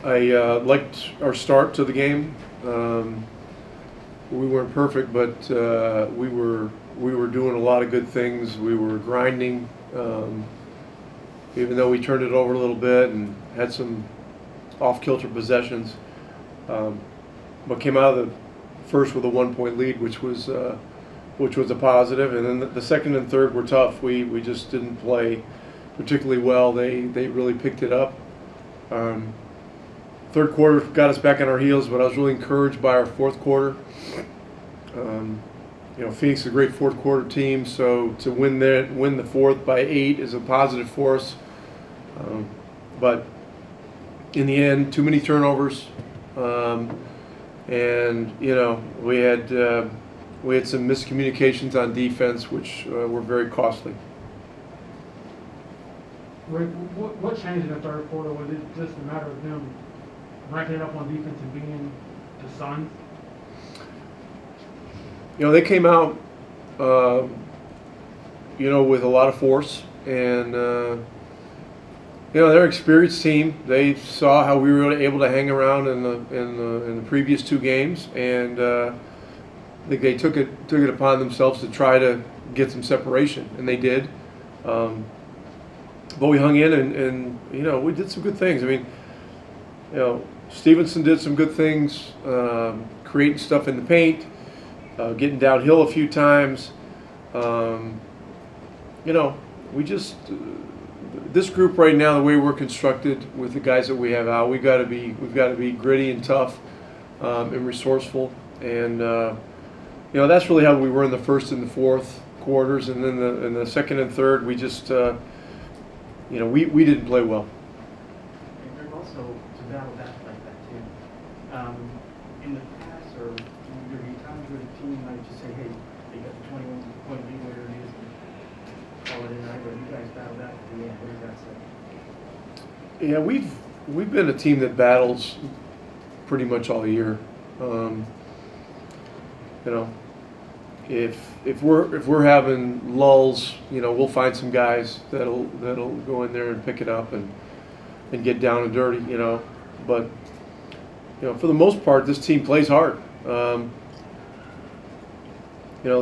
I liked our start to the game. We weren't perfect, but we were doing a lot of good things. We were grinding, even though we turned it over a little bit and had some off-kilter possessions. But came out of the first with a 1-point lead, which was a positive. And then the second and third were tough. We just didn't play particularly well. They really picked it up. Third quarter got us back on our heels, but I was really encouraged by our fourth quarter. Phoenix is a great fourth quarter team, so to win the fourth by 8 is a positive for us. But in the end, too many turnovers, and we had some miscommunications on defense, which were very costly. Rick, what changed in the third quarter? Was it just a matter of them ranking it up on defense and being the Suns? They came out, with a lot of force, and they're an experienced team. They saw how we were able to hang around in the previous 2 games, and I think they took it upon themselves to try to get some separation, and they did. But we hung in, and we did some good things. I mean, Stevenson did some good things, creating stuff in the paint, getting downhill a few times. We just this group right now, the way we're constructed with the guys that we have out, we've got to be gritty and tough, and resourceful, and that's really how we were in the first and the fourth quarters, and then in the second and third, we just we didn't play well. And there's also to battle back like that too. In the past, or there be times where the team might just say, "Hey, they got the 21-point lead, whatever it is, and call it a night." But you guys battle back at the end. What does that say? Yeah, we've been a team that battles pretty much all year. If we're having lulls, we'll find some guys that'll go in there and pick it up and get down and dirty, But for the most part, this team plays hard. The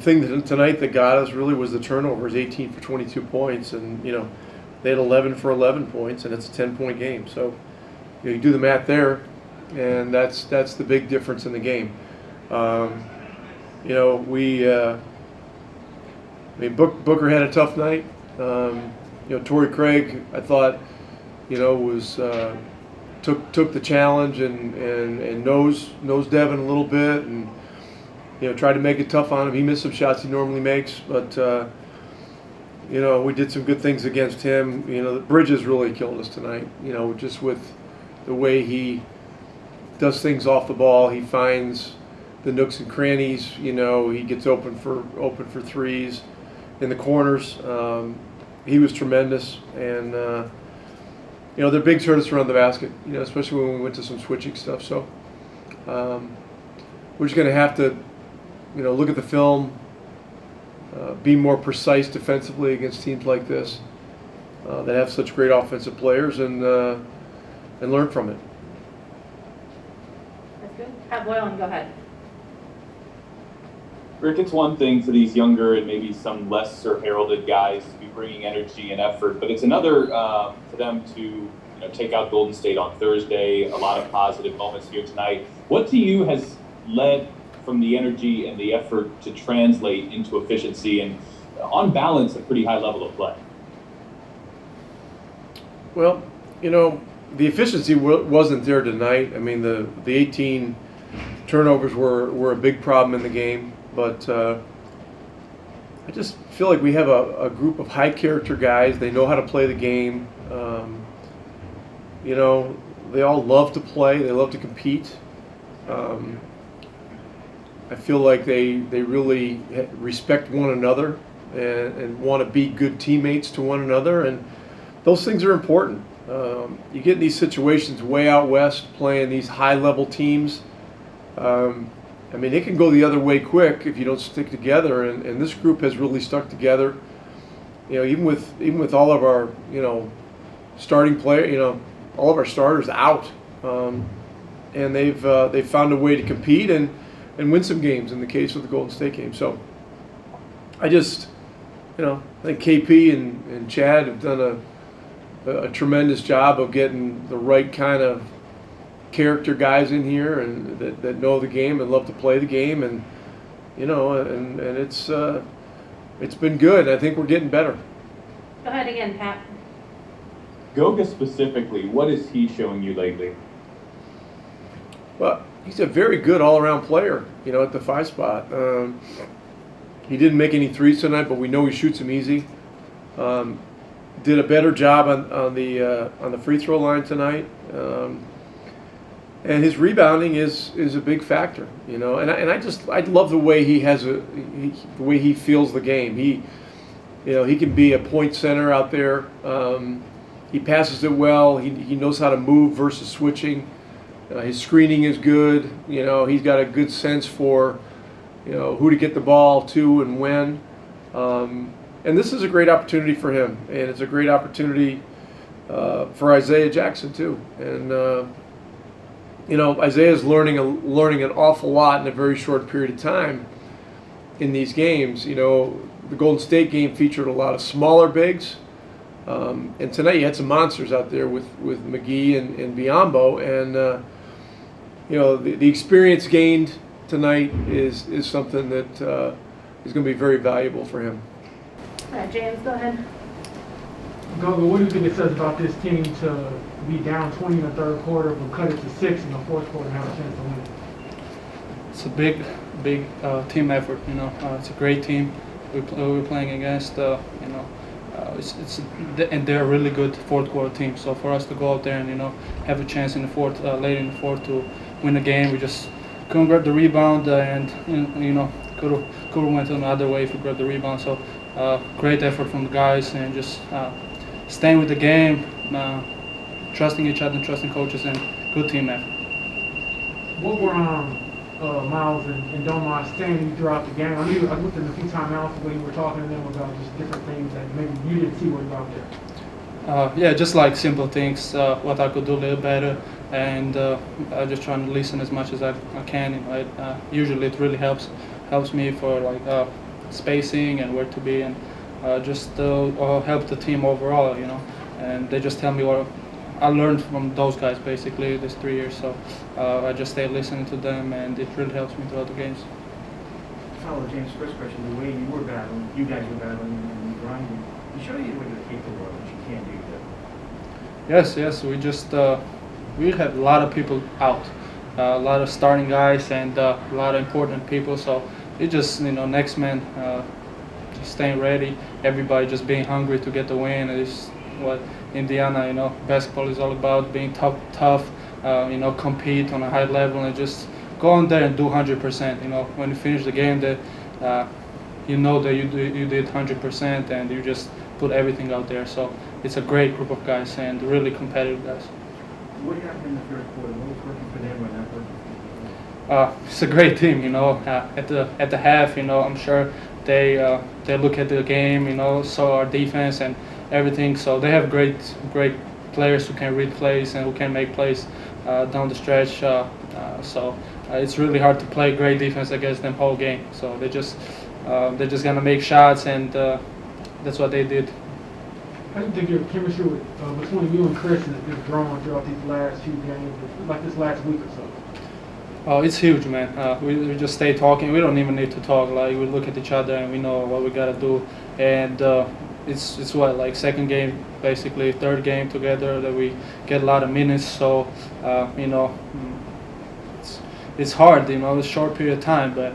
thing tonight that got us really was the turnovers, 18 for 22 points, and they had 11 for 11 points, and it's a 10-point game. So you do the math there, and that's the big difference in the game. Booker had a tough night. Torrey Craig, I thought, was took the challenge and knows Devin a little bit, and tried to make it tough on him. He missed some shots he normally makes, but we did some good things against him. The Bridges really killed us tonight. Just with the way he does things off the ball, he finds the nooks and crannies. He gets open for threes in the corners. He was tremendous, and their bigs hurt us around the basket. Especially when we went to some switching stuff. So we're just going to have to, look at the film, be more precise defensively against teams like this that have such great offensive players, and learn from it. That's good. Pat Boylan, go ahead. Rick, it's one thing for these younger and maybe some lesser heralded guys to be bringing energy and effort, but it's another for them to take out Golden State on Thursday. A lot of positive moments here tonight. What to you has led from the energy and the effort to translate into efficiency and, on balance, a pretty high level of play? Well, the efficiency wasn't there tonight. I mean, the 18 turnovers were a big problem in the game. But I just feel like we have a group of high-character guys. They know how to play the game. They all love to play. They love to compete. I feel like they really respect one another and want to be good teammates to one another. And those things are important. You get in these situations way out west playing these high-level teams. It can go the other way quick if you don't stick together, and this group has really stuck together. Even with all of our starting player, all of our starters out, and they've found a way to compete and win some games in the case of the Golden State game. So I just, I think KP and Chad have done a tremendous job of getting the right kind of character guys in here and that know the game and love to play the game, and and it's been good. I think we're getting better. Go ahead again, Pat. Goga specifically, what is he showing you lately? Well, he's a very good all-around player, at the 5 spot. He didn't make any threes tonight, but we know he shoots them easy. Did a better job on the free throw line tonight. And his rebounding is a big factor, And I love the way the way he feels the game. He can be a point center out there. He passes it well. He knows how to move versus switching. His screening is good. He's got a good sense for who to get the ball to and when. And this is a great opportunity for him, and it's a great opportunity for Isaiah Jackson too. And Isaiah's learning an awful lot in a very short period of time in these games. The Golden State game featured a lot of smaller bigs, and tonight you had some monsters out there with McGee and Biyombo, and the experience gained tonight is something that is going to be very valuable for him. James, go ahead. Goga, what do you think it says about this team to be down 20 in the third quarter, but cut it to 6 in the fourth quarter and have a chance to win? It's a big team effort. It's a great team we're playing against. And they're a really good fourth quarter team. So for us to go out there and have a chance in the fourth, late in the fourth, to win the game, we just couldn't grab the rebound, and could have went another way if we grabbed the rebound. So great effort from the guys, and just staying with the game, trusting each other, trusting coaches, and good team effort. What were Miles and Domas saying to you throughout the game? I looked at a few timeouts when you were talking to them about just different things that maybe you didn't see when you were out there. Just like simple things, what I could do a little better, and I just trying to listen as much as I can. Usually it really helps me for spacing and where to be, and just help the team overall. And they just tell me what I learned from those guys basically these 3 years. So I just stay listening to them, and it really helps me throughout the games. Follow James' first question. The way you guys were battling and grinding, you show you what you're capable of, what you can do. Yes. We just we have a lot of people out, a lot of starting guys, and a lot of important people. So it just next man, just staying ready. Everybody just being hungry to get the win. It's what Indiana, basketball is all about: being tough, compete on a high level, and just go in there and do 100%. When you finish the game, that that you did 100%, and you just put everything out there. So it's a great group of guys and really competitive guys. What happened in the third quarter? What was working for them or not working for you? It's a great team, at the half, I'm sure they look at the game, saw our defense and everything. So they have great players who can read plays and who can make plays down the stretch. So it's really hard to play great defense against them whole game. So they're just gonna make shots, and that's what they did. How do you think your chemistry between you and Chris has grown throughout these last few games, like this last week or so? Oh, it's huge, man. We just stay talking. We don't even need to talk. We look at each other and we know what we gotta do. And it's what, second game, basically third game together that we get a lot of minutes. So it's hard, it's a short period of time, but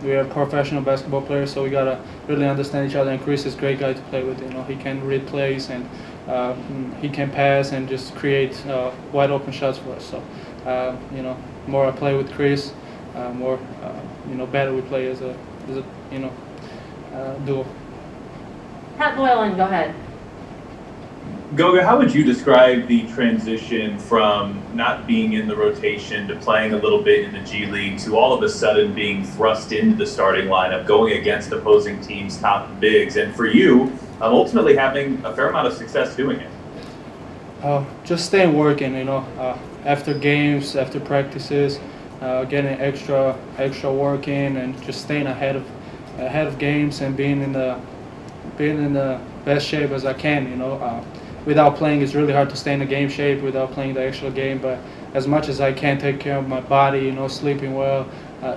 we are professional basketball players, so we gotta really understand each other. And Chris is a great guy to play with. He can read plays, and he can pass and just create wide open shots for us. So more I play with Chris, more better we play as a duo. Pat Boylan, go ahead. Goga, how would you describe the transition from not being in the rotation to playing a little bit in the G League to all of a sudden being thrust into the starting lineup, going against opposing teams' top bigs, and for you, ultimately having a fair amount of success doing it? Just staying working, after games, after practices, getting extra work in, and just staying ahead of games and being in the best shape as I can. Without playing, it's really hard to stay in the game shape without playing the actual game. But as much as I can, take care of my body. Sleeping well,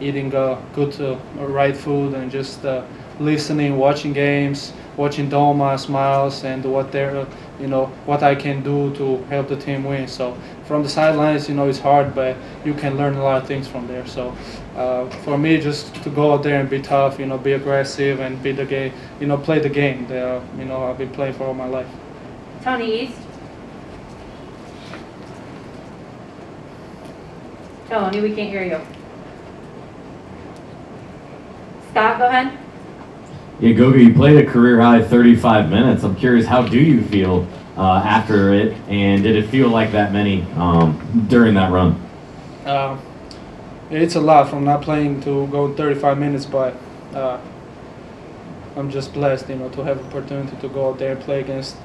eating good, right food, and just listening, watching games, watching Doma, Smiles, and what I can do to help the team win. So from the sidelines, it's hard, but you can learn a lot of things from there. So for me, just to go out there and be tough, be aggressive, and be the game, play the game that I've been playing for all my life. Tony East. Tony, we can't hear you. Scott, go ahead. Yeah, Goga, you played a career high 35 minutes. I'm curious, how do you feel after it, and did it feel like that many during that run? It's a lot from not playing to go 35 minutes, but I'm just blessed, to have opportunity to go out there and play against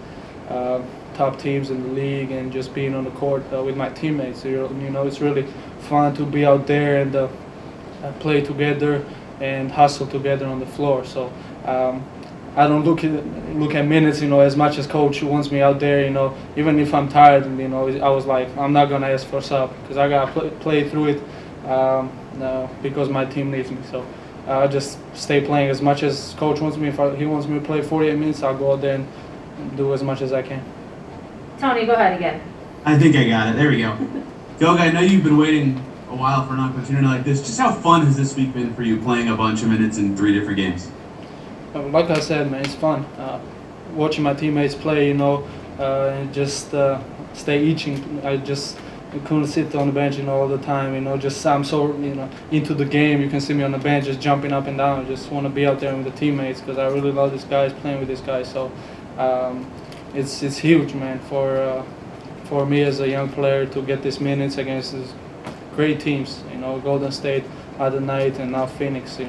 top teams in the league and just being on the court with my teammates. It's really fun to be out there and play together and hustle together on the floor. So I don't look at minutes, as much as coach wants me out there. Even if I'm tired, I was like, I'm not gonna ask for sub because I gotta play through it because my team needs me. So I just stay playing as much as coach wants me. If he wants me to play 48 minutes, I'll go out there and do as much as I can. Tony, go ahead again. I think I got it. There we go. Goga, I know you've been waiting a while for an opportunity like this. Just how fun has this week been for you, playing a bunch of minutes in 3 different games? Like I said, man, it's fun. Watching my teammates play, and just stay itching. I couldn't sit on the bench, all the time. I'm so into the game. You can see me on the bench, just jumping up and down. I just want to be out there with the teammates because I really love these guys, playing with these guys. So it's huge, man, for me as a young player to get these minutes against these great teams. Golden State other night, and now Phoenix.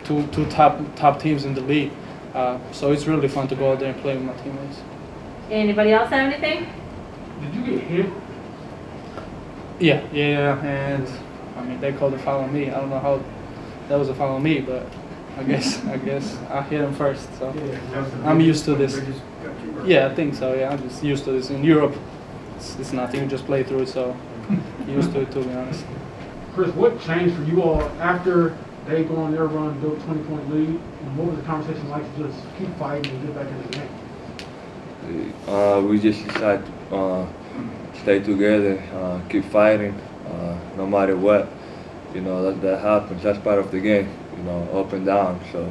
Two top teams in the league. So it's really fun to go out there and play with my teammates. Anybody else have anything? Did you get hit? Yeah, and they called a foul on me. I don't know how that was a foul on me, but I guess I hit him first. So I'm used to this. Yeah, I think so. Yeah, I'm just used to this. In Europe, it's nothing. You just play through it. So used to it, to be honest. Chris, what changed for you all after they go on their run, build 20-point lead? And what was the conversation like to just keep fighting and get back in the game? We just decided to stay together, keep fighting, no matter what. That happens. That's part of the game. Up and down. So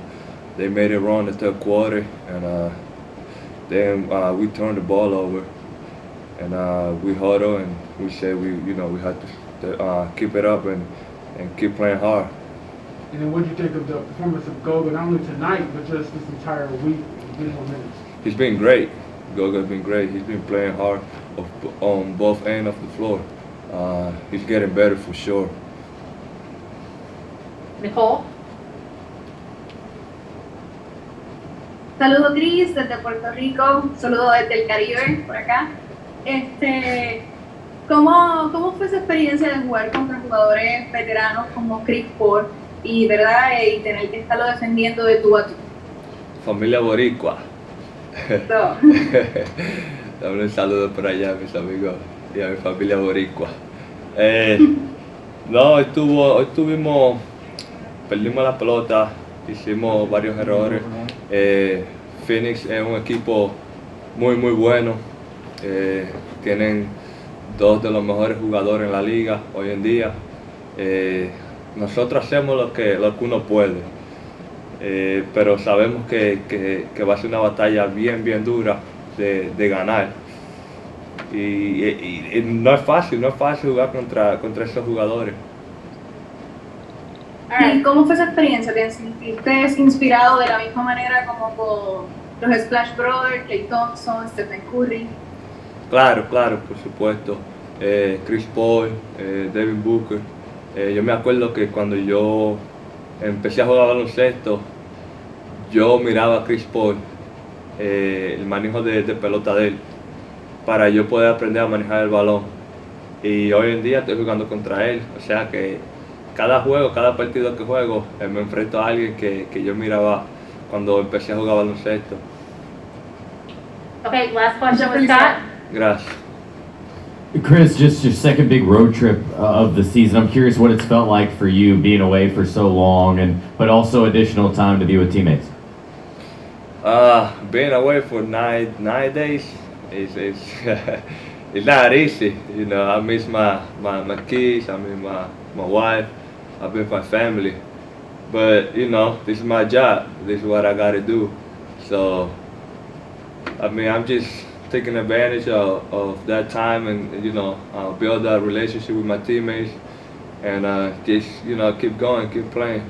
they made it run the third quarter, and then we turned the ball over, and we huddled, and we said we had to keep it up and keep playing hard. And then what did you think of the performance of Goga, not only tonight, but just this entire week, getting more minutes? He's been great. Goga's been great. He's been playing hard on both ends of the floor. He's getting better for sure. Nicole? Saludos Cris desde Puerto Rico, saludos desde el Caribe por acá. ¿Cómo fue esa experiencia de jugar contra jugadores veteranos como Chris Paul y tener que estarlo defendiendo de tú a tú? Familia boricua. So. Dame un saludo por allá a mis amigos y a mi familia boricua. Hoy perdimos la pelota, hicimos varios errores. Phoenix es un equipo muy bueno. Tienen 2 de los mejores jugadores en la liga hoy en día. Nosotros hacemos lo que uno puede, pero sabemos que va a ser una batalla bien dura de ganar. Y no es fácil jugar contra esos jugadores. ¿Y cómo fue esa experiencia? ¿Te sentiste inspirado de la misma manera como con los Splash Brothers, Klay Thompson, Stephen Curry? Claro, por supuesto. Chris Paul, Devin Booker. Yo me acuerdo que cuando yo empecé a jugar baloncesto, yo miraba a Chris Paul, el manejo de pelota de él, para yo poder aprender a manejar el balón. y hoy en día estoy jugando contra él. O sea que cada juego, cada partido que juego, me enfrento a alguien que yo miraba cuando empecé a jugar baloncesto. Okay, last question with Scott. Gracias. Chris, just your second big road trip of the season. I'm curious what it's felt like for you being away for so long, but also additional time to be with teammates. Being away for nine days is it's not easy. You know, I miss my kids, I miss my wife, I miss my family. But you know, this is my job. This is what I gotta do. So, I mean, I'm just taking advantage of that time and you know, build that relationship with my teammates and just you know, keep going, keep playing.